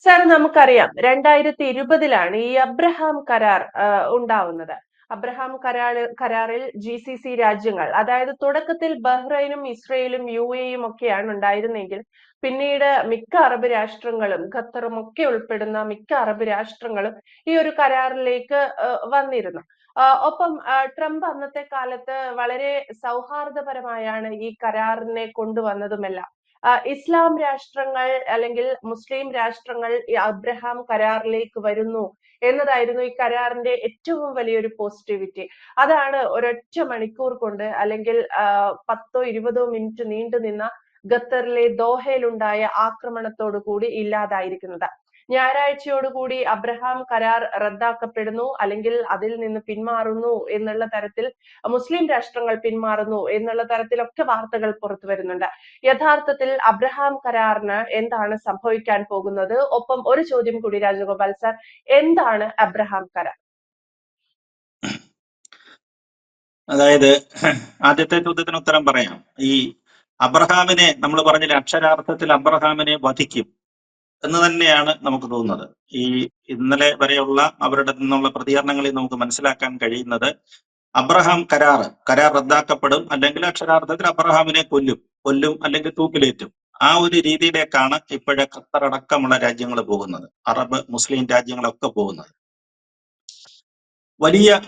Sir നമുക്കറിയാം 2020 ഈ Abraham കരാർ ഉണ്ടാവുന്നത്. അബ്രഹാം കരാറിൽ GCC രാജ്യങ്ങൾ, അതായത് തുടക്കത്തിൽ ബഹ്റൈനും ഇസ്രയേലും UAE ഒക്കെയാണ് ഉണ്ടായിരുന്നെങ്കിൽ പിന്നീട് മിക്ക അറബ് രാഷ്ട്രങ്ങളും ഖത്തറും ഒക്കെ ഉൾപ്പെടുന്ന മിക്ക അറബ് രാഷ്ട്രങ്ങളും ഈ ഒരു കരാറിലേക്ക് വന്നിരുന്നു. ഒപ്പം ട്രംപ് അന്നത്തെ കാലത്ത് വളരെ സൗഹാർദ്ദപരമായാണ് ഈ കരാറിനെ കൊണ്ടുവന്നതുമെല്ലാം. ഇസ്ലാം രാഷ്ട്രങ്ങൾ അല്ലെങ്കിൽ മുസ്ലിം രാഷ്ട്രങ്ങൾ ഈ അബ്രഹാം കരാറിലേക്ക് വരുന്നു എന്നതായിരുന്നു ഈ കരാറിന്റെ ഏറ്റവും വലിയൊരു പോസിറ്റിവിറ്റി. അതാണ് ഒരൊറ്റ മണിക്കൂർ കൊണ്ട് അല്ലെങ്കിൽ 10-20 മിനിറ്റ് നീണ്ടു നിന്ന ഖത്തറിലെ ദോഹയിലുണ്ടായ ആക്രമണത്തോടു കൂടി ഇല്ലാതായിരിക്കുന്നത്. ഞായറാഴ്ചയോടുകൂടി അബ്രഹാം കരാർ റദ്ദാക്കപ്പെടുന്നു അല്ലെങ്കിൽ അതിൽ നിന്ന് പിന്മാറുന്നു എന്നുള്ള തരത്തിൽ മുസ്ലിം രാഷ്ട്രങ്ങൾ പിന്മാറുന്നു എന്നുള്ള തരത്തിലൊക്കെ വാർത്തകൾ പുറത്തു വരുന്നുണ്ട്. യഥാർത്ഥത്തിൽ അബ്രഹാം കരാറിന് എന്താണ് സംഭവിക്കാൻ പോകുന്നത്? ഒപ്പം ഒരു ചോദ്യം കൂടി രാജഗോപാൽ സാർ, എന്താണ് അബ്രഹാം കരാർ? അതായത് ആദ്യത്തെ ചോദ്യത്തിന് ഉത്തരം പറയാം. ഈ അബ്രഹാമിനെ നമ്മൾ പറഞ്ഞില്ല, അക്ഷരാർത്ഥത്തിൽ അബ്രഹാമിനെ വധിക്കും എന്ന് തന്നെയാണ് നമുക്ക് തോന്നുന്നത്. ഈ ഇന്നലെ വരെയുള്ള അവരുടെ നിന്നുള്ള പ്രതികരണങ്ങളിൽ നമുക്ക് മനസ്സിലാക്കാൻ കഴിയുന്നത് അബ്രഹാം കരാർ റദ്ദാക്കപ്പെടും, അല്ലെങ്കിൽ അക്ഷരാർത്ഥത്തിൽ അബ്രഹാമിനെ കൊല്ലും അല്ലെങ്കിൽ തൂക്കിലേറ്റും. ആ ഒരു രീതിയിലേക്കാണ് ഇപ്പോഴെ ഖത്തർ അടക്കമുള്ള രാജ്യങ്ങൾ പോകുന്നത്, അറബ് മുസ്ലിം രാജ്യങ്ങളൊക്കെ പോകുന്നത്.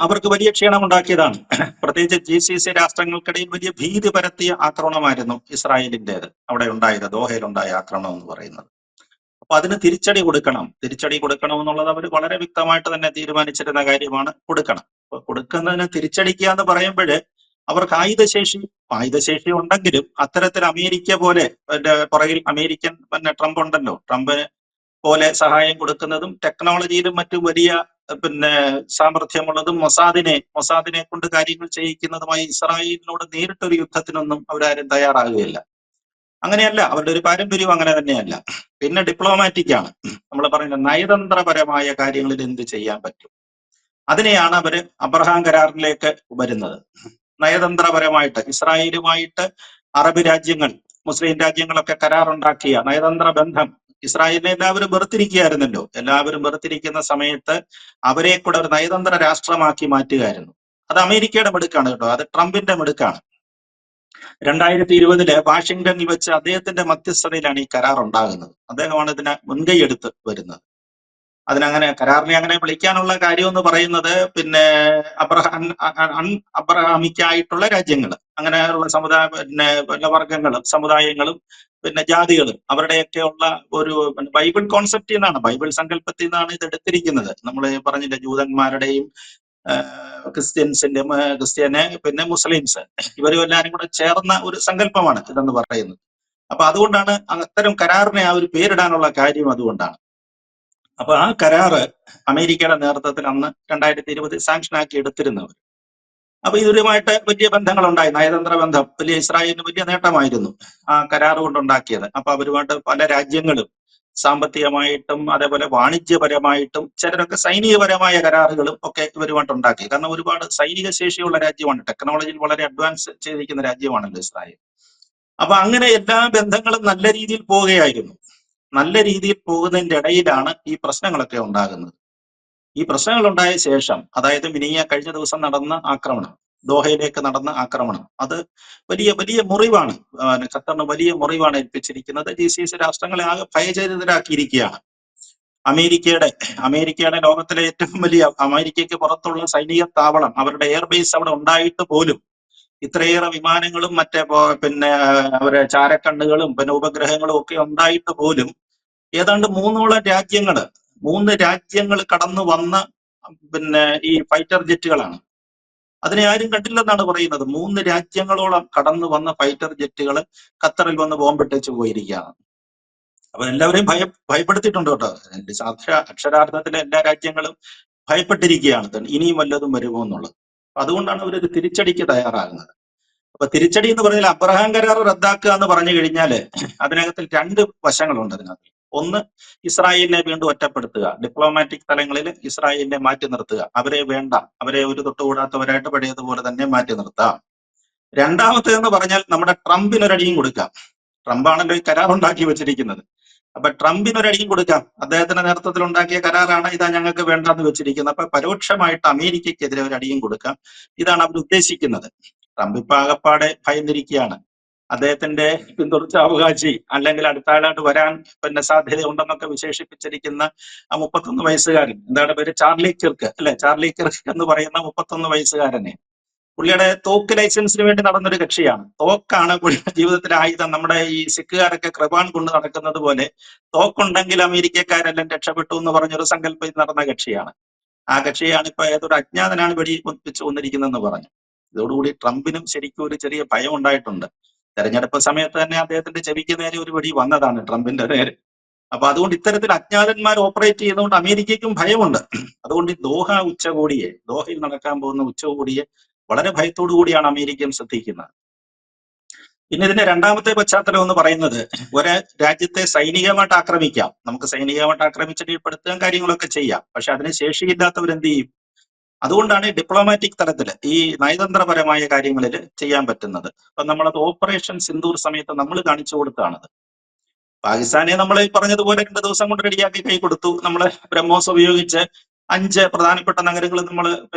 അവർക്ക് വലിയ ക്ഷീണമുണ്ടാക്കിയതാണ്. പ്രത്യേകിച്ച് GCC രാഷ്ട്രങ്ങൾക്കിടയിൽ വലിയ ഭീതി പരത്തിയ ആക്രമണമായിരുന്നു ഇസ്രായേലിൻ്റെത് അവിടെ ഉണ്ടായത്, ദോഹയിലുണ്ടായ ആക്രമണം എന്ന് പറയുന്നത്. അപ്പൊ അതിന് തിരിച്ചടി കൊടുക്കണം എന്നുള്ളത് അവർ വളരെ വ്യക്തമായിട്ട് തന്നെ തീരുമാനിച്ചിരുന്ന കാര്യമാണ്. അപ്പൊ കൊടുക്കുന്നതിന് തിരിച്ചടിക്കുക എന്ന് പറയുമ്പോൾ അവർക്ക് ആയുധശേഷി ഉണ്ടെങ്കിലും അത്തരത്തിൽ അമേരിക്ക പോലെ പുറകിൽ അമേരിക്കൻ ട്രംപ് ഉണ്ടല്ലോ, ട്രംപിന് പോലെ സഹായം കൊടുക്കുന്നതും ടെക്നോളജിയിലും മറ്റു വലിയ സാമർഥ്യമുള്ളതും മൊസാദിനെ കൊണ്ട് കാര്യങ്ങൾ ചെയ്യിക്കുന്നതുമായി ഇസ്രായേലിനോട് നേരിട്ടൊരു യുദ്ധത്തിനൊന്നും അവരാരും തയ്യാറാകുകയില്ല. അങ്ങനെയല്ല, അവരുടെ ഒരു പാരമ്പര്യവും അങ്ങനെ തന്നെയല്ല. പിന്നെ ഡിപ്ലോമാറ്റിക് ആണ്. നമ്മൾ പറയുന്നത് നയതന്ത്രപരമായ കാര്യങ്ങളിൽ എന്ത് ചെയ്യാൻ പറ്റും, അതിനെയാണ് അവര് അബ്രഹാം കരാറിലേക്ക് വരുന്നത്. നയതന്ത്രപരമായിട്ട് ഇസ്രായേലുമായിട്ട് അറബ് രാജ്യങ്ങൾ, മുസ്ലിം രാജ്യങ്ങളൊക്കെ കരാറുണ്ടാക്കിയ നയതന്ത്ര ബന്ധം ഇസ്രായേലിനെ എല്ലാവരും വെറുത്തിരിക്കുകയായിരുന്നല്ലോ. എല്ലാവരും വെറുത്തിരിക്കുന്ന സമയത്ത് അവരെ കൂടെ ഒരു നയതന്ത്ര രാഷ്ട്രമാക്കി മാറ്റുകയായിരുന്നു. അത് അമേരിക്കയുടെ മിടുക്കാണ് കേട്ടോ, അത് ട്രംപിന്റെ മിടുക്കാണ്. 2020 വാഷിംഗ്ടണിൽ വെച്ച് അദ്ദേഹത്തിന്റെ മധ്യസ്ഥതയിലാണ് ഈ കരാർ ഉണ്ടാകുന്നത്. അദ്ദേഹമാണ് ഇതിന് മുൻകൈ എടുത്ത് വരുന്നത്. കരാറിനെ അങ്ങനെ വിളിക്കാനുള്ള കാര്യം എന്ന് പറയുന്നത് അബ്രഹാമിക്കായിട്ടുള്ള രാജ്യങ്ങൾ, അങ്ങനെയുള്ള വർഗങ്ങളും സമുദായങ്ങളും ജാതികളും അവരുടെയൊക്കെ ഉള്ള ഒരു ബൈബിൾ കോൺസെപ്റ്റിൽ നിന്നാണ്, ബൈബിൾ സങ്കല്പത്തിൽ നിന്നാണ് ഇത് എടുത്തിരിക്കുന്നത്. നമ്മൾ പറഞ്ഞില്ല, ജൂതന്മാരുടെയും ക്രിസ്ത്യന് മുസ്ലിംസ്, ഇവരും എല്ലാവരും കൂടെ ചേർന്ന ഒരു സങ്കല്പമാണ് ഇതെന്ന് പറയുന്നത്. അപ്പൊ അതുകൊണ്ടാണ് അത്തരം കരാറിനെ ആ ഒരു പേരിടാനുള്ള കാര്യം അതുകൊണ്ടാണ്. അപ്പൊ ആ കരാറ് അമേരിക്കയുടെ നേതൃത്വത്തിൽ അന്ന് 2020 സാങ്ഷൻ ആക്കി എടുത്തിരുന്നവർ. അപ്പൊ ഇവരുമായിട്ട് വലിയ ബന്ധങ്ങളുണ്ടായി, നയതന്ത്ര ബന്ധം വലിയ ഇസ്രായേലിന് വലിയ നേട്ടമായിരുന്നു ആ കരാർ കൊണ്ടുണ്ടാക്കിയത്. അപ്പൊ അവരുമായിട്ട് പല രാജ്യങ്ങളും സാമ്പത്തികമായിട്ടും അതേപോലെ വാണിജ്യപരമായിട്ടും ചിലരൊക്കെ സൈനികപരമായ കരാറുകളും ഒക്കെ ഇവരുമായിട്ട് ഉണ്ടാക്കി. കാരണം ഒരുപാട് സൈനിക ശേഷിയുള്ള രാജ്യമാണ്, ടെക്നോളജിയിൽ വളരെ അഡ്വാൻസ് ചെയ്തിരിക്കുന്ന രാജ്യമാണല്ലോ ഇസ്രായേൽ. അപ്പൊ അങ്ങനെ എല്ലാ ബന്ധങ്ങളും നല്ല രീതിയിൽ പോവുകയായിരുന്നു. നല്ല രീതിയിൽ പോകുന്നതിന്റെ ഇടയിലാണ് ഈ പ്രശ്നങ്ങളൊക്കെ ഉണ്ടാകുന്നത്. ഈ പ്രശ്നങ്ങൾ ഉണ്ടായ ശേഷം, അതായത് കഴിഞ്ഞ ദിവസം നടന്ന ആക്രമണം, ദോഹയിലേക്ക് നടന്ന ആക്രമണം, അത് വലിയ വലിയ മുറിവാണ്, ഖത്തറിന് വലിയ മുറിവാണ് ഏൽപ്പിച്ചിരിക്കുന്നത്. GCC രാഷ്ട്രങ്ങളെ ആകെ ഭയചരിതരാക്കിയിരിക്കുകയാണ്. അമേരിക്കയുടെ ലോകത്തിലെ ഏറ്റവും വലിയ, അമേരിക്കയ്ക്ക് പുറത്തുള്ള സൈനിക താവളം, അവരുടെ എയർബേസ് അവിടെ ഉണ്ടായിട്ട് പോലും ഇത്രയേറെ വിമാനങ്ങളും അവരെ ചാരക്കണ്ണുകളും ഉപഗ്രഹങ്ങളും ഒക്കെ ഉണ്ടായിട്ട് പോലും ഏതാണ്ട് 3 രാജ്യങ്ങൾ കടന്നു വന്ന ഈ ഫൈറ്റർ ജെറ്റുകളാണ്. അതിനെ ആരും കണ്ടില്ലെന്നാണ് പറയുന്നത്. 3 രാജ്യങ്ങളോളം കടന്നു വന്ന ഫൈറ്റർ ജെറ്റുകൾ ഖത്തറിൽ വന്ന് ബോംബിട്ടേച്ച് പോയിരിക്കുകയാണ്. അപ്പൊ എല്ലാവരെയും ഭയപ്പെടുത്തിയിട്ടുണ്ട് കേട്ടോ. അക്ഷരാർത്ഥത്തിലെ എല്ലാ രാജ്യങ്ങളും ഭയപ്പെട്ടിരിക്കുകയാണ്, ഇനിയും വല്ലതും വരുമോ എന്നുള്ളത്. അതുകൊണ്ടാണ് അവരൊരു തിരിച്ചടിക്ക് തയ്യാറാകുന്നത്. അപ്പൊ തിരിച്ചടി എന്ന് പറഞ്ഞാൽ അബ്രഹാം കരാർ റദ്ദാക്കുക എന്ന് പറഞ്ഞു കഴിഞ്ഞാല് അതിനകത്തിൽ 2 വശങ്ങളുണ്ട് അതിനകത്ത്. ഒന്ന്, ഇസ്രായേലിനെ വീണ്ടും ഒറ്റപ്പെടുത്തുക, ഡിപ്ലോമാറ്റിക് തലങ്ങളിൽ ഇസ്രായേലിനെ മാറ്റി നിർത്തുക, അവരെ ഒരു തൊട്ടുകൂടാത്തവരായിട്ട് പഴയതുപോലെ തന്നെ മാറ്റി നിർത്താം. രണ്ടാമത്തേതെന്ന് പറഞ്ഞാൽ നമ്മുടെ ട്രംപിനൊരടിയും കൊടുക്കാം. ട്രംപാണല്ലോ ഈ കരാർ ഉണ്ടാക്കി വെച്ചിരിക്കുന്നത്. അപ്പൊ ട്രംപിന് ഒരു അടിയും കൊടുക്കാം. അദ്ദേഹത്തിന്റെ നേതൃത്വത്തിൽ ഉണ്ടാക്കിയ കരാറാണ് ഇതാ ഞങ്ങൾക്ക് വേണ്ടെന്ന് വെച്ചിരിക്കുന്നത്. അപ്പൊ പരോക്ഷമായിട്ട് അമേരിക്കയ്ക്കെതിരെ ഒരു അടിയും കൊടുക്കാം. ഇതാണ് അവർ ഉദ്ദേശിക്കുന്നത്. ട്രംപ് ഇപ്പൊ ആകപ്പാടെ ഭയന്നിരിക്കുകയാണ്. അദ്ദേഹത്തിന്റെ പിന്തുടർച്ചാവകാശി അല്ലെങ്കിൽ അടുത്താളായിട്ട് വരാൻ സാധ്യത ഉണ്ടെന്നൊക്കെ വിശേഷിപ്പിച്ചിരിക്കുന്ന ആ 31 വയസ്സുകാരൻ, എന്താണ് പേര്, ചാർലി കിർക്ക് അല്ലെ, ചാർലി കിർക്ക് എന്ന് പറയുന്ന 31 വയസ്സുകാരനെ, പുള്ളിയുടെ തോക്ക് ലൈസൻസിന് വേണ്ടി നടന്നൊരു കക്ഷിയാണ്. തോക്കാണ് പുള്ളിയുടെ ജീവിതത്തിലെ ആയുധം. നമ്മുടെ ഈ സിഖുകാരൊക്കെ കൃപാൻ കൊണ്ട് നടക്കുന്നത് പോലെ തോക്കുണ്ടെങ്കിൽ അമേരിക്കക്കാരെല്ലാം രക്ഷപ്പെട്ടു എന്ന് പറഞ്ഞൊരു സങ്കല്പത്തിൽ നടന്ന കക്ഷിയാണ്. ആ കക്ഷിയാണ് ഇപ്പൊ ഏതൊരു അജ്ഞാതനാണ് വെടി ഒപ്പിച്ചു കൊന്നിരിക്കുന്നതെന്ന് പറഞ്ഞു. ഇതോടുകൂടി ട്രംപിനും ശരിക്കും ഒരു ചെറിയ ഭയം ഉണ്ടായിട്ടുണ്ട്. തെരഞ്ഞെടുപ്പ് സമയത്ത് തന്നെ അദ്ദേഹത്തിന്റെ ചെവിക്ക് നേരെ ഒരു വെടി വന്നതാണ്, ട്രംപിന്റെ നേരെ. അപ്പൊ അതുകൊണ്ട് ഇത്തരത്തിൽ അജ്ഞാതന്മാർ ഓപ്പറേറ്റ് ചെയ്യുന്നതുകൊണ്ട് അമേരിക്കയ്ക്കും ഭയമുണ്ട്. അതുകൊണ്ട് ഈ ദോഹയിൽ നടക്കാൻ പോകുന്ന ഉച്ചകോടിയെ വളരെ ഭയത്തോടു കൂടിയാണ് അമേരിക്കയും ശ്രദ്ധിക്കുന്നത്. പിന്നെ ഇതിന്റെ രണ്ടാമത്തെ പശ്ചാത്തലം എന്ന് പറയുന്നത്, ഒരു രാജ്യത്തെ സൈനികമായിട്ട് ആക്രമിക്കാം, നമുക്ക് സൈനികമായിട്ട് ആക്രമിച്ച് കീഴ്പ്പെടുത്താൻ കാര്യങ്ങളൊക്കെ ചെയ്യാം. പക്ഷെ അതിന് ശേഷിയില്ലാത്തവർ എന്ത് ചെയ്യും? അതുകൊണ്ടാണ് ഡിപ്ലോമാറ്റിക് തലത്തിൽ ഈ നയതന്ത്രപരമായ കാര്യങ്ങളിൽ ചെയ്യാൻ പറ്റുന്നത്. അപ്പൊ നമ്മളത് ഓപ്പറേഷൻ സിന്ദൂർ സമയത്ത് നമ്മൾ കാണിച്ചു കൊടുത്താണത്. പാകിസ്ഥാനെ നമ്മൾ പറഞ്ഞതുപോലെ 2 ദിവസം കൊണ്ട് റെഡിയാക്കി കൈ കൊടുത്തു. നമ്മൾ ബ്രഹ്മോസ് ഉപയോഗിച്ച് 5 പ്രധാനപ്പെട്ട നഗരങ്ങൾ നമ്മൾ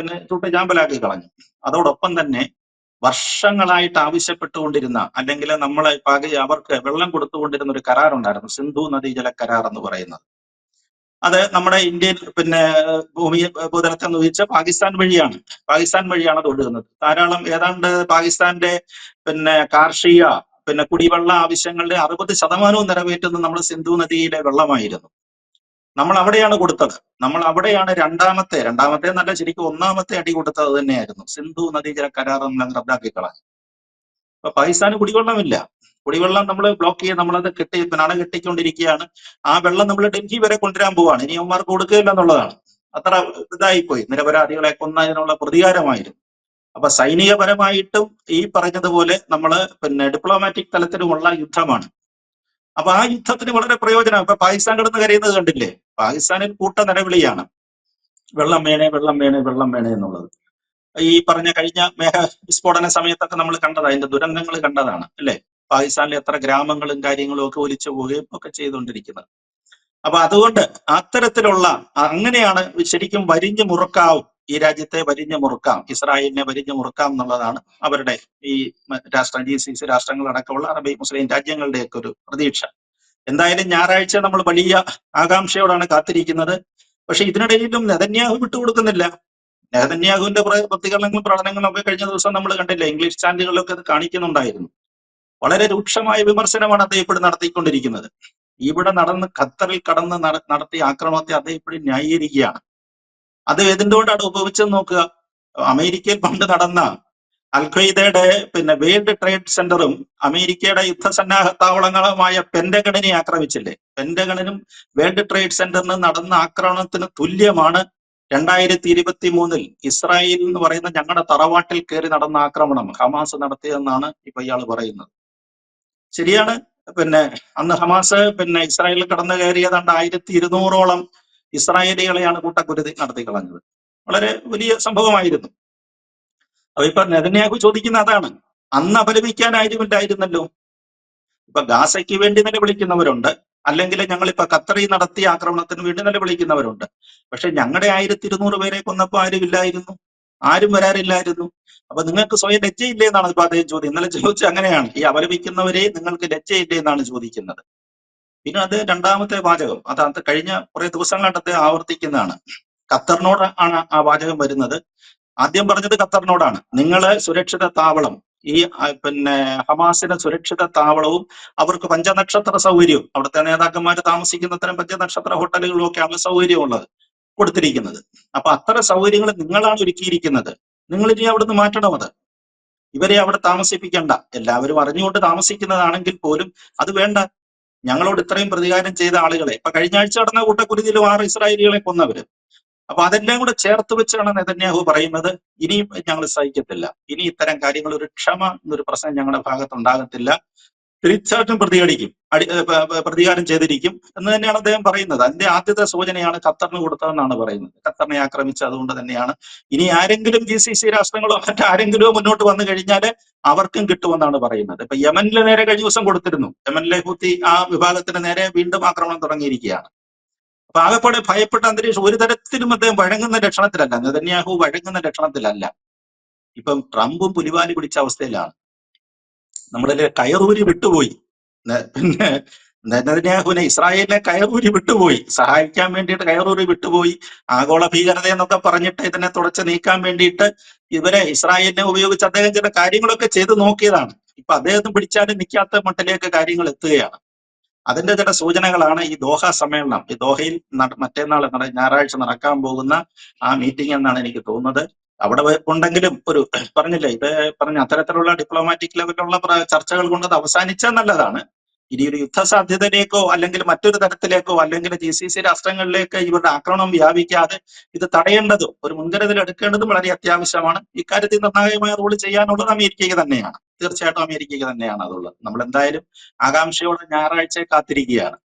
ചൂട്ടുചാമ്പലാക്കി കളഞ്ഞു. അതോടൊപ്പം തന്നെ വർഷങ്ങളായിട്ട് ആവശ്യപ്പെട്ടുകൊണ്ടിരുന്ന, അല്ലെങ്കിൽ നമ്മളെ അവർക്ക് വെള്ളം കൊടുത്തുകൊണ്ടിരുന്ന ഒരു കരാറുണ്ടായിരുന്നു, സിന്ധു നദീജല കരാർ എന്ന് പറയുന്നത്. അത് നമ്മുടെ ഇന്ത്യൻ ഭൂമി ഭൂതലത്തെ എന്ന് ചോദിച്ചാൽ പാകിസ്ഥാൻ വഴിയാണ് അത് ഒഴുകുന്നത്. ധാരാളം ഏതാണ്ട് പാകിസ്ഥാന്റെ കാർഷിക കുടിവെള്ള ആവശ്യങ്ങളുടെ 60% നിറവേറ്റുന്നത് നമ്മൾ സിന്ധു നദിയിലെ വെള്ളമായിരുന്നു. നമ്മൾ അവിടെയാണ് കൊടുത്തത്. നമ്മൾ അവിടെയാണ് രണ്ടാമത്തെ നല്ല ശരിക്കും 1ാമത്തെ അടി കൊടുത്തത് തന്നെയായിരുന്നു. സിന്ധു നദീജല കരാർ നമ്മൾ റദ്ദാക്കി കളഞ്ഞു. അപ്പൊ പാകിസ്ഥാന് കുടിവെള്ളമില്ല. കുടിവെള്ളം നമ്മൾ ബ്ലോക്ക് ചെയ്ത് നമ്മളത് അണ കെട്ടിക്കൊണ്ടിരിക്കുകയാണ്. ആ വെള്ളം നമ്മൾ ഡൽഹി വരെ കൊണ്ടുവരാൻ പോവാണ്. ഇനി അവന്മാർക്ക് കൊടുക്കുകയില്ല എന്നുള്ളതാണ്. അത്ര ഇതായിപ്പോയി. നിരപരാധികളെ കൊന്നതിനുള്ള പ്രതികാരമായിരുന്നു. അപ്പൊ സൈനികപരമായിട്ടും ഈ പറഞ്ഞതുപോലെ നമ്മള് ഡിപ്ലോമാറ്റിക് തലത്തിലുമുള്ള യുദ്ധമാണ്. അപ്പൊ ആ യുദ്ധത്തിന് വളരെ പ്രയോജനം. ഇപ്പൊ പാകിസ്ഥാൻ കിടന്ന് കരയുന്നത് കണ്ടില്ലേ? പാകിസ്ഥാനിൽ കൂട്ട നിലവിളിയാണ്, വെള്ളം വേണേ വെള്ളം വേണേ വെള്ളം വേണേ എന്നുള്ളത്. ഈ പറഞ്ഞ കഴിഞ്ഞ വിസ്ഫോടന സമയത്തൊക്കെ നമ്മൾ കണ്ടതാണ്, അതിന്റെ ദുരന്തങ്ങൾ കണ്ടതാണ് അല്ലെ? പാകിസ്ഥാനിലെ എത്ര ഗ്രാമങ്ങളും കാര്യങ്ങളും ഒക്കെ ഒലിച്ചു പോവുകയും ഒക്കെ ചെയ്തുകൊണ്ടിരിക്കുന്നത്. അപ്പൊ അതുകൊണ്ട് അത്തരത്തിലുള്ള അങ്ങനെയാണ് ശരിക്കും വരിഞ്ഞു മുറുക്കാവും, ഈ രാജ്യത്തെ വരിഞ്ഞു മുറുക്കാം, ഇസ്രായേലിനെ വരിഞ്ഞു മുറുക്കാം എന്നുള്ളതാണ് അവരുടെ ഈ GCC രാഷ്ട്രങ്ങളടക്കമുള്ള അറബി മുസ്ലിം രാജ്യങ്ങളുടെയൊക്കെ ഒരു പ്രതീക്ഷ. എന്തായാലും ഞായറാഴ്ച നമ്മൾ വലിയ ആകാംക്ഷയോടാണ് കാത്തിരിക്കുന്നത്. പക്ഷെ ഇതിനിടയിലും നെതന്യാഹു വിട്ടുകൊടുക്കുന്നില്ല. നെതന്യാഹുവിന്റെ പ്രതികരണങ്ങളും പ്രകടനങ്ങളും ഒക്കെ കഴിഞ്ഞ ദിവസം നമ്മൾ കണ്ടില്ലേ, ഇംഗ്ലീഷ് ചാനലുകളിലൊക്കെ അത് കാണിക്കുന്നുണ്ടായിരുന്നു. വളരെ രൂക്ഷമായ വിമർശനമാണ് അദ്ദേഹം ഇപ്പോഴും നടത്തിക്കൊണ്ടിരിക്കുന്നത്. ഇവിടെ ഖത്തറിൽ കടന്ന് നടത്തിയ ആക്രമണത്തെ അദ്ദേഹം ഇപ്പോഴും ന്യായീകരിക്കുകയാണ്. അത് എന്തുകൊണ്ടാണ് ഉപയോഗിച്ചെന്ന് നോക്കുക. അമേരിക്കയിൽ പണ്ട് നടന്ന അൽ-ഖ്വയ്ദയുടെ വേൾഡ് ട്രേഡ് സെന്ററും അമേരിക്കയുടെ യുദ്ധസന്നാഹ താവളങ്ങളുമായ പെന്റഗണിനെ ആക്രമിച്ചില്ലേ? പെന്റഗണിനും വേൾഡ് ട്രേഡ് സെന്ററിനും നടന്ന ആക്രമണത്തിന് തുല്യമാണ് 2023 ഇസ്രായേൽ എന്ന് പറയുന്ന ഞങ്ങളുടെ തറവാട്ടിൽ കയറി നടന്ന ആക്രമണം ഹമാസ് നടത്തിയതെന്നാണ് ഇപ്പൊ ഇയാൾ പറയുന്നത്. ശരിയാണ്. അന്ന് ഹമാസ് ഇസ്രായേലിൽ കടന്നു കയറിയതാണ്ട് 1200ഓളം ഇസ്രായേലികളെയാണ് കൂട്ടക്കുരുതി നടത്തി കളഞ്ഞത്. വളരെ വലിയ സംഭവമായിരുന്നു. അപ്പൊ ഇപ്പൊ നെതന്യാഹു ചോദിക്കുന്ന അതാണ്, അന്ന് അപലപിക്കാനായിരുന്നല്ലോ. ഇപ്പൊ ഗാസയ്ക്ക് വേണ്ടി നിലവിളിക്കുന്നവരുണ്ട്, അല്ലെങ്കിൽ ഞങ്ങളിപ്പോ ഖത്തറിൽ നടത്തിയ ആക്രമണത്തിന് വേണ്ടി നിലവിളിക്കുന്നവരുണ്ട്. പക്ഷെ ഞങ്ങളുടെ 1200 പേരെ കൊന്നപ്പോ ആരും വരാറില്ലായിരുന്നു. അപ്പൊ നിങ്ങൾക്ക് സ്വയം ലജ്ജയില്ലേ എന്നാണ് ഇപ്പൊ അദ്ദേഹം ചോദ്യം. ഇന്നലെ ചോദിച്ചത് അങ്ങനെയാണ്, ഈ അപലപിക്കുന്നവരെ നിങ്ങൾക്ക് ലജ്ജയില്ലേ എന്നാണ് ചോദിക്കുന്നത്. പിന്നെ അത് രണ്ടാമത്തെ വാചകം, അത് കഴിഞ്ഞ കുറെ ദിവസങ്ങളായിട്ട് അദ്ദേഹം ആവർത്തിക്കുന്നതാണ്. ഖത്തറിനോട് ആണ് ആ വാചകം വരുന്നത്. ആദ്യം പറഞ്ഞത് ഖത്തറിനോടാണ്, നിങ്ങള് സുരക്ഷിത താവളം, ഈ ഹമാസിന്റെ സുരക്ഷിത താവളവും അവർക്ക് 5 നക്ഷത്ര സൗകര്യവും, അവിടുത്തെ നേതാക്കന്മാർ താമസിക്കുന്ന തരം 5 നക്ഷത്ര ഹോട്ടലുകളും ഒക്കെയാണ് സൗകര്യമുള്ളത് കൊടുത്തിരിക്കുന്നത്. അപ്പൊ അത്തരം സൗകര്യങ്ങൾ നിങ്ങളാണ് ഒരുക്കിയിരിക്കുന്നത്. നിങ്ങൾ ഇനി അവിടുന്ന് മാറ്റണം. അത് ഇവരെ അവിടെ താമസിപ്പിക്കണ്ട. എല്ലാവരും അറിഞ്ഞുകൊണ്ട് താമസിക്കുന്നതാണെങ്കിൽ പോലും അത് വേണ്ട. ഞങ്ങളോട് ഇത്രയും പ്രതികാരം ചെയ്ത ആളുകളെ, ഇപ്പൊ കഴിഞ്ഞ ആഴ്ച നടന്ന കൂട്ടക്കുരുതിയിൽ 6 ഇസ്രായേലികളെ കൊന്നവര്. അപ്പൊ അതെല്ലാം കൂടെ ചേർത്ത് വെച്ചാണ് നെതന്യാഹു പറയുന്നത്, ഇനിയും ഞങ്ങൾ സഹിക്കത്തില്ല, ഇനി ഇത്തരം കാര്യങ്ങൾ, ഒരു ക്ഷമ എന്നൊരു പ്രശ്നം ഞങ്ങളുടെ ഭാഗത്ത് ഉണ്ടാകത്തില്ല. തീർച്ചയായിട്ടും പ്രതികാരം ചെയ്തിരിക്കും എന്ന് തന്നെയാണ് അദ്ദേഹം പറയുന്നത്. അതിന്റെ ആദ്യത്തെ സൂചനയാണ് ഖത്തറിന് കൊടുത്തതെന്നാണ് പറയുന്നത്. ഖത്തറിനെ ആക്രമിച്ചത് അതുകൊണ്ട് തന്നെയാണ്. ഇനി ആരെങ്കിലും GCC രാഷ്ട്രങ്ങളോ മറ്റാരെങ്കിലോ മുന്നോട്ട് വന്നു കഴിഞ്ഞാൽ അവർക്കും കിട്ടുമെന്നാണ് പറയുന്നത്. ഇപ്പൊ യമനിലെ നേരെ കഴിഞ്ഞ ദിവസം കൊടുത്തിരുന്നു. യമനിലെ ഹൂത്തി ആ വിഭാഗത്തിന് നേരെ വീണ്ടും ആക്രമണം തുടങ്ങിയിരിക്കുകയാണ്. അപ്പൊ ആകെപ്പാടെ ഭയപ്പെട്ട അന്തരീക്ഷം. ഒരു തരത്തിലും അദ്ദേഹം വഴങ്ങുന്ന ലക്ഷണത്തിലല്ല, നെതന്യാഹു വഴങ്ങുന്ന ലക്ഷണത്തിലല്ല. ഇപ്പം ട്രംപും പുലിവാലി പിടിച്ച അവസ്ഥയിലാണ്. നമ്മളിലെ കയറൂരി വിട്ടുപോയി. പിന്നെ നെതന്യാഹുവിനെ ഇസ്രായേലിനെ കയറൂരി വിട്ടുപോയി, സഹായിക്കാൻ വേണ്ടിയിട്ട് കയറൂരി വിട്ടുപോയി. ആഗോള ഭീകരത എന്നൊക്കെ പറഞ്ഞിട്ട് ഇതിനെ തുടച്ച് നീക്കാൻ വേണ്ടിയിട്ട് ഇവരെ ഇസ്രായേലിനെ ഉപയോഗിച്ച് അദ്ദേഹം ചില കാര്യങ്ങളൊക്കെ ചെയ്തു നോക്കിയതാണ്. ഇപ്പൊ അദ്ദേഹത്തിന് പിടിച്ചാലും നിൽക്കാത്ത മട്ടിലേക്ക് കാര്യങ്ങൾ എത്തുകയാണ്. അതിന്റെ ചില സൂചനകളാണ് ഈ ദോഹ സമ്മേളനം. ഈ ദോഹയിൽ മറ്റന്നാൾ ഞായറാഴ്ച നടക്കാൻ പോകുന്ന ആ മീറ്റിംഗ് എന്നാണ് എനിക്ക് തോന്നുന്നത്. അവിടെ ഉണ്ടെങ്കിലും ഒരു പറഞ്ഞില്ലേ, ഇത് പറഞ്ഞ അത്തരത്തിലുള്ള ഡിപ്ലോമാറ്റിക് ലെവലിലുള്ള ചർച്ചകൾ കൊണ്ട് അത് അവസാനിച്ചാൽ നല്ലതാണ്. ഇനി ഒരു യുദ്ധ സാധ്യതയിലേക്കോ അല്ലെങ്കിൽ മറ്റൊരു തരത്തിലേക്കോ അല്ലെങ്കിൽ GCC രാഷ്ട്രങ്ങളിലേക്ക് ഇവരുടെ ആക്രമണം വ്യാപിക്കാതെ ഇത് തടയേണ്ടതും ഒരു മുൻകരുതൽ എടുക്കേണ്ടതും വളരെ അത്യാവശ്യമാണ്. ഇക്കാര്യത്തിൽ നിർണായകമായ റോൾ ചെയ്യാനുള്ളത് അമേരിക്കയ്ക്ക് തന്നെയാണ്. തീർച്ചയായിട്ടും അമേരിക്കയ്ക്ക് തന്നെയാണ് അതുള്ളത്. നമ്മൾ എന്തായാലും ആകാംക്ഷയോടെ ഞായറാഴ്ച കാത്തിരിക്കുകയാണ്.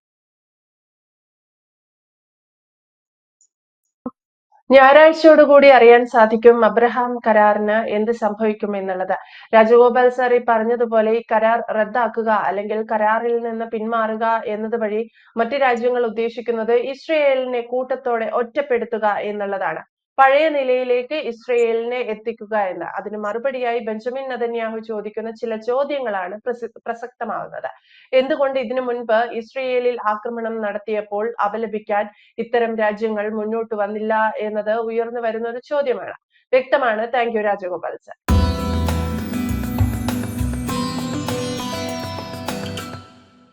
ഞായറാഴ്ചയോടുകൂടി അറിയാൻ സാധിക്കും അബ്രഹാം കരാറിന് എന്ത് സംഭവിക്കും എന്നുള്ളത്. രാജഗോപാൽ സാർ ഈ പറഞ്ഞതുപോലെ ഈ കരാർ റദ്ദാക്കുക അല്ലെങ്കിൽ കരാറിൽ നിന്ന് പിന്മാറുക എന്നത് വഴി മറ്റു രാജ്യങ്ങൾ ഉദ്ദേശിക്കുന്നത് ഇസ്രയേലിനെ കൂട്ടത്തോടെ ഒറ്റപ്പെടുത്തുക എന്നുള്ളതാണ്. പഴയ നിലയിലേക്ക് ഇസ്രയേലിനെ എത്തിക്കുക എന്ന്. അതിന് മറുപടിയായി ബെഞ്ചമിൻ നെതന്യാഹു ചോദിക്കുന്ന ചില ചോദ്യങ്ങളാണ് പ്രസക്തമാവുന്നത്. എന്തുകൊണ്ട് ഇതിനു മുൻപ് ഇസ്രയേലിൽ ആക്രമണം നടത്തിയപ്പോൾ അപലപിക്കാൻ ഇത്തരം രാജ്യങ്ങൾ മുന്നോട്ട് വന്നില്ല എന്നത് ഉയർന്നു വരുന്ന ഒരു ചോദ്യമാണ്. വ്യക്തമാണ്. Thank you Rajagopal sir.